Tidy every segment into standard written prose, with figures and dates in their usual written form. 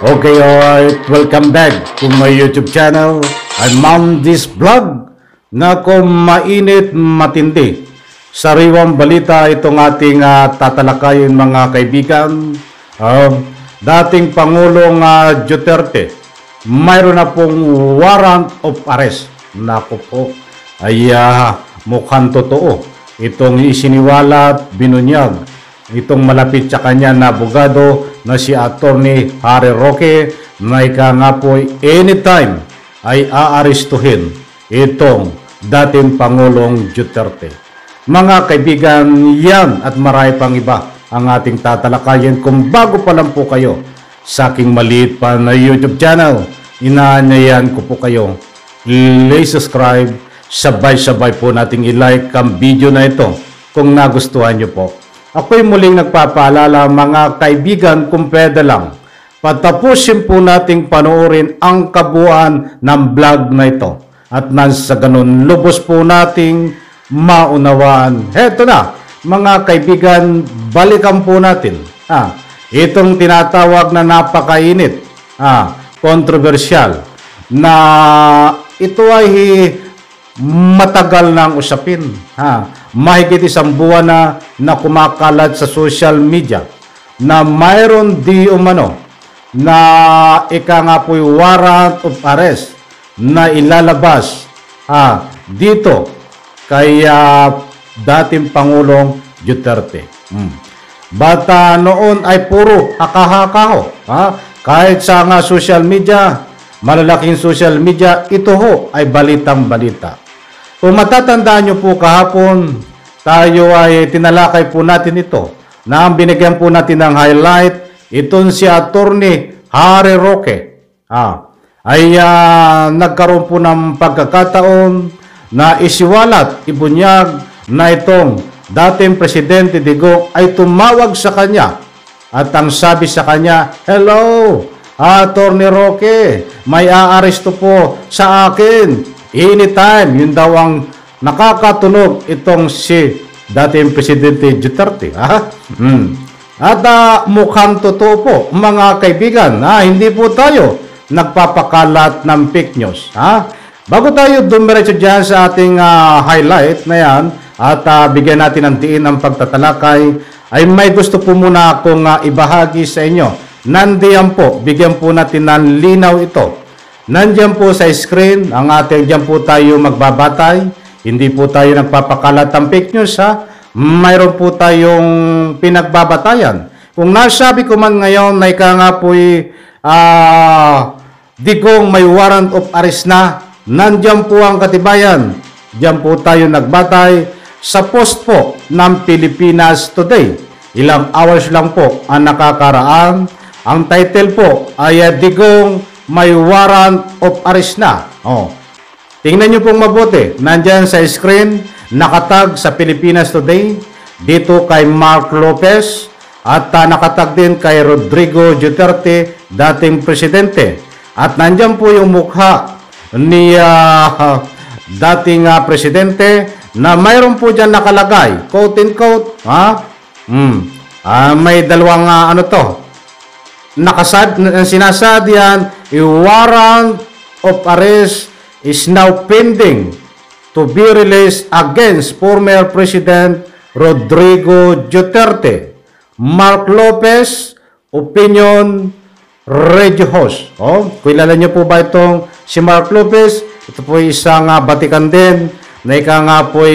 Okay, alright. Welcome back to my YouTube channel. I'm Ma'am This Vlog. Nako, mainit, matindi. Sariwang balita itong ating tatalakayin mga kaibigan. Dating Pangulong Duterte, mayroon na pong warrant of arrest. Nako po, ay mukhang totoo. Itong isiniwalat, binunyag itong malapit sa kanya na abogado na si Attorney Harry Roque na ika nga po anytime ay aarestuhin itong dating Pangulong Duterte. Mga kaibigan, yan at marami pang iba ang ating tatalakayin. Kung bago pa lang po kayo sa aking maliit pa na YouTube channel, inaanyayan ko po kayo i-subscribe, sabay-sabay po nating i-like ang video na ito kung nagustuhan nyo po. Ako'y muling nagpapaalala mga kaibigan, kung pwede lang, patapusin po nating panoorin ang kabuuan ng vlog na ito. At nasa ganun, lubos po nating maunawaan. Heto na, mga kaibigan, balikan po natin. Itong tinatawag na napakainit, kontrobersyal, na ito ay matagal ng usapin. Mahigit isang buwan na kumakalat sa social media na mayroon di umano na ika nga po'y warrant of arrest na ilalabas dito kay dating Pangulong Duterte. Bata noon ay puro haka-haka. Kahit sa social media, malalaking social media, ito ho ay balitang balita. Kung matatandaan nyo po kahapon, tayo ay tinalakay po natin ito na ang binigyan po natin ng highlight, itong si Attorney Harry Roque ay nagkaroon po ng pagkakataon na isiwalat, ibunyag na itong dating Presidente Digong ay tumawag sa kanya at ang sabi sa kanya, "Hello, Attorney Roque, may aaresto po sa akin anytime." Yun daw ang nakakatunog itong si dating Presidente Duterte. At mukhang totoo po mga kaibigan, hindi po tayo nagpapakalat ng fake news. Bago tayo dumiretso dyan sa ating highlight na yan at bigyan natin ng diin ang pagtatalakay, ay may gusto po muna akong ibahagi sa inyo. Nandiyan po, bigyan po natin ng linaw ito. Nandiyan po sa screen, ang ating diyan po tayo magbabatay. Hindi po tayo nagpapakalat ng fake news Mayroon po tayong pinagbabatayan. Kung nasabi ko man ngayon na ika nga po'y Digong may warrant of arrest na, nandiyan po ang katibayan. Diyan po tayo nagbatay sa post po ng Pilipinas Today. Ilang hours lang po ang nakakaraan. Ang title po ay Digong may warrant of arrest na. Tingnan nyo pong mabuti. Nandyan sa screen, nakatag sa Pilipinas Today. Dito kay Mark Lopez. At nakatag din kay Rodrigo Duterte, dating Presidente. At nandyan po yung mukha ni dating Presidente na mayroon po dyan nakalagay. Quote and quote. May dalawang sinasad yan, a warrant of arrest is now pending to be released against former President Rodrigo Duterte. Mark Lopez, Opinion Radio Host. Kilala niyo po ba itong si Mark Lopez? Ito po isang batikan din na ika nga po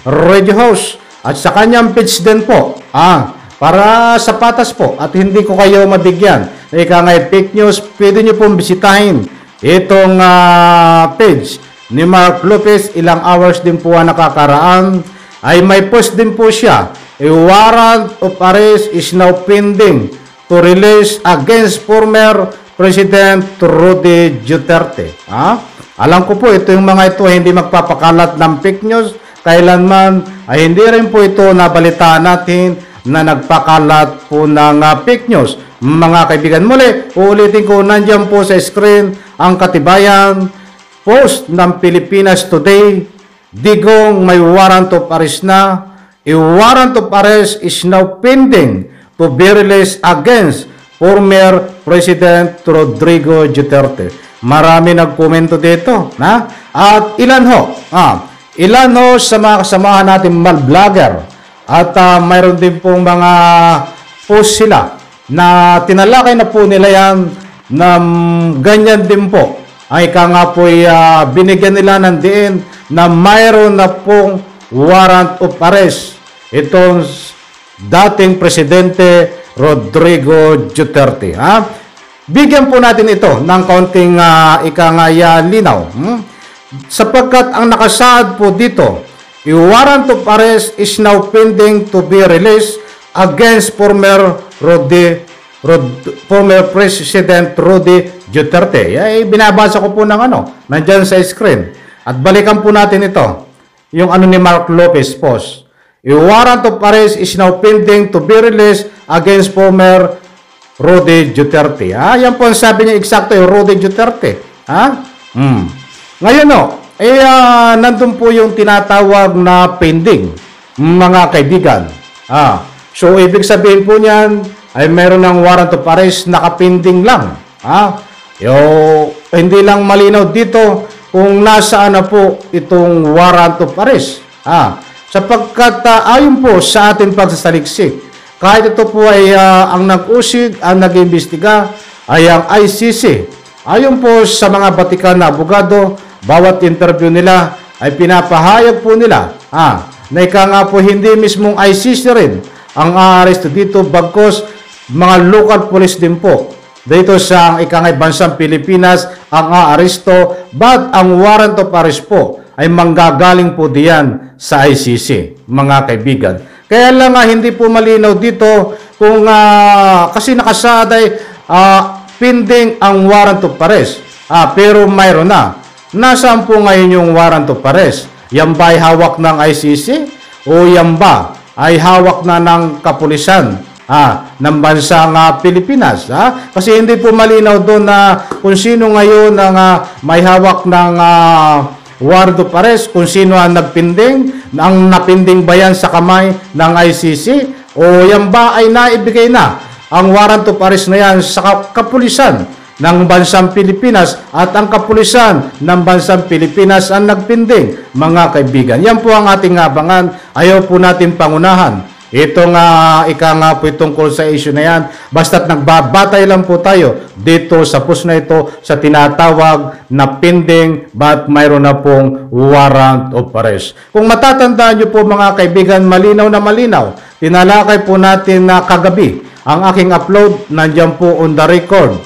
radio host. At sa kanyang page din po, para sa patas po at hindi ko kayo mabigyan na ika nga fake news, pwede nyo pong bisitahin itong page ni Mark Lopez. Ilang hours din po nakakaraan ay may post din po siya, a warrant of arrest is now pending to release against former President Rodrigo Duterte. Alam ko po ito yung mga ito hindi magpapakalat ng fake news kailanman, ay hindi rin po ito nabalitaan natin na nagpakalat po ng fake news. Mga kaibigan, muli, uulitin ko, nandiyan po sa screen ang katibayan, post ng Pilipinas Today, Digong may warrant of arrest na, a warrant of arrest is now pending to be released against former President Rodrigo Duterte. Marami nagkomento dito, na? At ilan ho sa mga kasamahan natin vlogger at mayroon din pong mga post sila na tinalakay na po nila yan na ganyan din po ay nga po binigyan nila ng diin na mayroon na pong warrant of arrest itong dating Presidente Rodrigo Duterte. Bigyan po natin ito ng kaunting linaw. Sapagkat ang nakasaad po dito, a warrant of arrest is now pending to be released against former President Rudy Duterte. Binabasa ko po ng nandyan sa screen. At balikan po natin ito. Yung ni Mark Lopez post. A warrant of arrest is now pending to be released against former Rudy Duterte. Yan po ang sabi niya eksakto, yung Rudy Duterte. Ngayon nandun po yung tinatawag na pending, mga kaibigan. So, ibig sabihin po niyan, ay meron ng warrant of arrest, nakapending lang. Hindi lang malinaw dito kung nasaan na po itong warrant of arrest. Sapagkat ayon po sa ating pagsasaliksik, kahit ito po ay ang nag-usig, ang nag-imbestiga, ay ang ICC. Ayon po sa mga batikan na abogado, bawat interview nila ay pinapahayag po nila na nga po hindi mismong ICC rin ang aaresto dito, bagkos mga local police din po dito sa bansang Pilipinas ang aaresto, but ang warrant of arrest po ay manggagaling po diyan sa ICC, mga kaibigan. Kaya lang hindi po malinaw dito kung kasi nakasaad ay pending ang warrant of arrest. Pero mayroon na. Nasaan po ngayon yung warrant of arrest? Yan ba ay hawak ng ICC? O yan ba ay hawak na ng kapulisan ng bansang Pilipinas? Kasi hindi po malinaw doon na kung sino ngayon ang may hawak ng warrant of arrest, kung sino ang nagpinding, ang napinding ba yan sa kamay ng ICC? O yan ba ay naibigay na ang warrant of arrest na yan sa kapulisan ng bansang Pilipinas at ang kapulisan ng bansang Pilipinas ang nagpinding, mga kaibigan? Yan po ang ating abangan. Ayaw po natin pangunahan itong po tungkol sa issue na yan. Basta't nagbabatay lang po tayo dito sa post na ito sa tinatawag na pending but mayroon na pong warrant of arrest. Kung matatandaan nyo po, mga kaibigan, malinaw na malinaw, tinalakay po natin na kagabi ang aking upload, nandiyan po on the record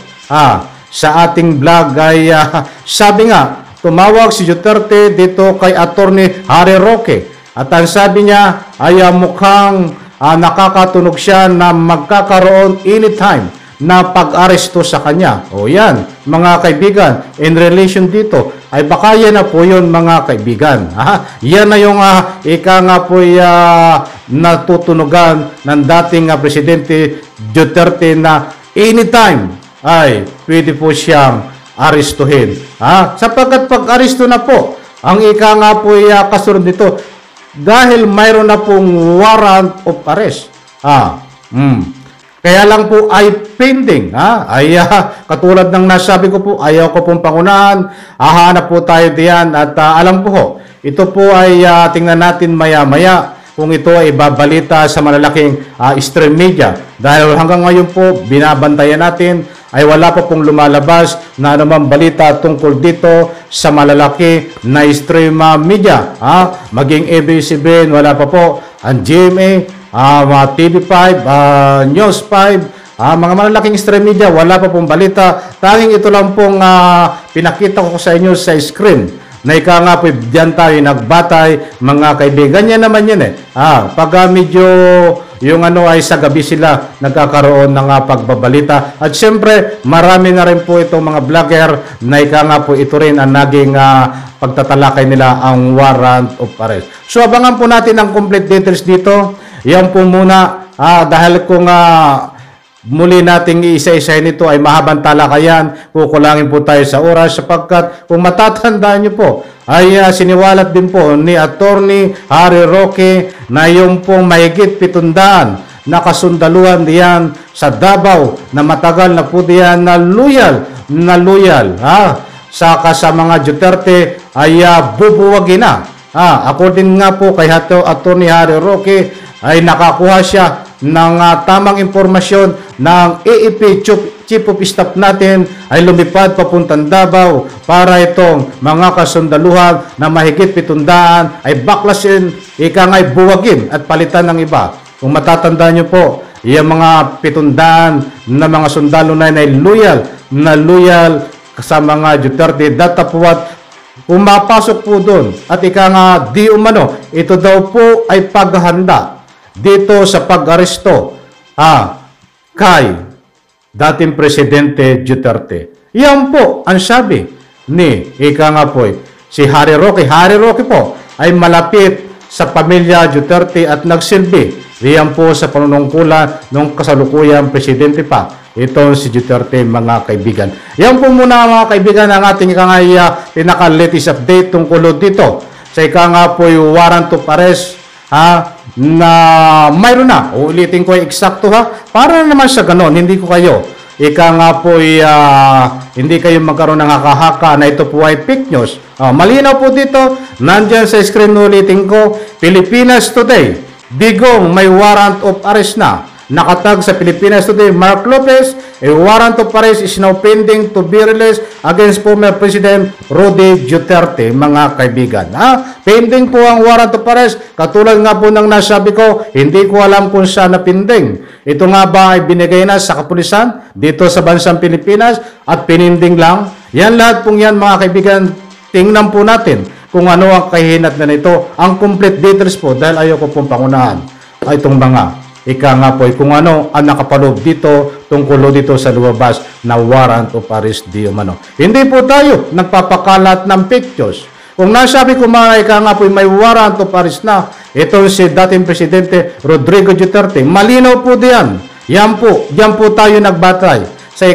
sa ating vlog ay sabi nga, tumawag si Duterte dito kay Attorney Harry Roque at ang sabi niya ay mukhang nakakatunog siya na magkakaroon anytime na pag-aresto sa kanya. O yan, mga kaibigan, in relation dito ay baka yan na po yun, mga kaibigan. Yan na yung natutunugan ng dating Presidente Duterte na anytime ay pwede po siyang arestuhin. Sapagkat pag-aresto na po, ang po kasunod nito, dahil mayroon na pong warrant of arrest. Kaya lang po ay pending. Katulad ng nasabi ko po, ayaw ko pong pangunahan, hahanap po tayo diyan at alam po ito po ay tingnan natin maya-maya kung ito ay babalita sa malalaking stream media. Dahil hanggang ngayon po, binabantayan natin ay wala pa pong lumalabas na anumang balita tungkol dito sa malalaki na stream media. Maging ABS-CBN, wala pa po. Ang GMA, TV5, News 5, mga malalaking stream media, wala pa pong balita. Tanging ito lang pong pinakita ko sa inyo sa screen na po diyan tayo nagbatay, mga kaibigan. Yan naman yan pag medyo yung ay sa gabi sila nagkakaroon ng pagbabalita. At siyempre, marami na rin po itong mga vlogger na po ito rin ang naging pagtatalakay nila ang warrant of arrest. So, abangan po natin ang complete details dito. Yan po muna, dahil kung muli nating iisa-isahin nito ay mahabang talakayan, kukulangin po tayo sa oras sapagkat kung matatandaan nyo po ay siniwalat din po ni Attorney Harry Roque na yung pong mahigit 700 nakasundaluhan diyan sa Davao na matagal na po diyan na loyal saka sa mga Duterte ay bubuwagin na. According nga po kay Atty. Harry Roque ay nakakuha siya ng tamang impormasyon ng AFP Chief of Staff natin ay lumipad papuntang Davao para itong mga kasundaluhan na mahigit 700 ay baklasin, ikangay buwagin at palitan ng iba. Kung matatandaan nyo po, yung mga 700 na mga sundalo na loyal sa mga Duterte, datapuat pumapasok po doon at di umano, ito daw po ay paghahanda dito sa pag-aresto kay dating Presidente Duterte. Yan po ang sabi ni si Harry Roque. Harry Roque po ay malapit sa pamilya Duterte at nagsilbi riyan po sa panunungkulan ng kasalukuyang presidente pa. Ito si Duterte, mga kaibigan. Yan po muna mga kaibigan ang ating pinaka-latest update tungkol dito sa po yung warrant of arrest na mayroon na. Ulitin ko eksakto para naman sa ganon, hindi ko kayo hindi kayo magkaroon ng haka-haka na ito po ay fake news. Malinaw po dito, nandyan sa screen, ulitin ko, Pilipinas Today, Digong may warrant of arrest na. Nakatag sa Pilipinas Today, Mark Lopez, a warrant of arrest is now pending to be released against former President Roddy Duterte, mga kaibigan. Pending po ang warrant of arrest. Katulad nga po ng nasabi ko, hindi ko alam kung saan na pending. Ito nga ba ay binigay na sa kapulisan dito sa bansang Pilipinas at pininding lang? Yan lahat pong yan, mga kaibigan, tingnan po natin kung ano ang kahinat na nito. Ang complete details po, dahil ayoko pong pangunahan itong mga kung ano ang nakapaloob dito tungkol dito sa lumabas na warrant of arrest di umano. Hindi po tayo nagpapakalat ng pictures. Kung nasabi ko mga po may warrant of arrest na, ito si dating Presidente Rodrigo Duterte, malinaw po diyan. Yan po tayo nagbatay sa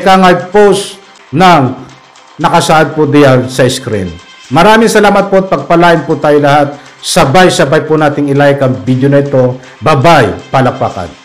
post ng nakasaad po diyan sa screen. Maraming salamat po at pagpalain po tayo lahat. Sabay-sabay po nating ilike ang video na ito. Bye-bye, palakpakan.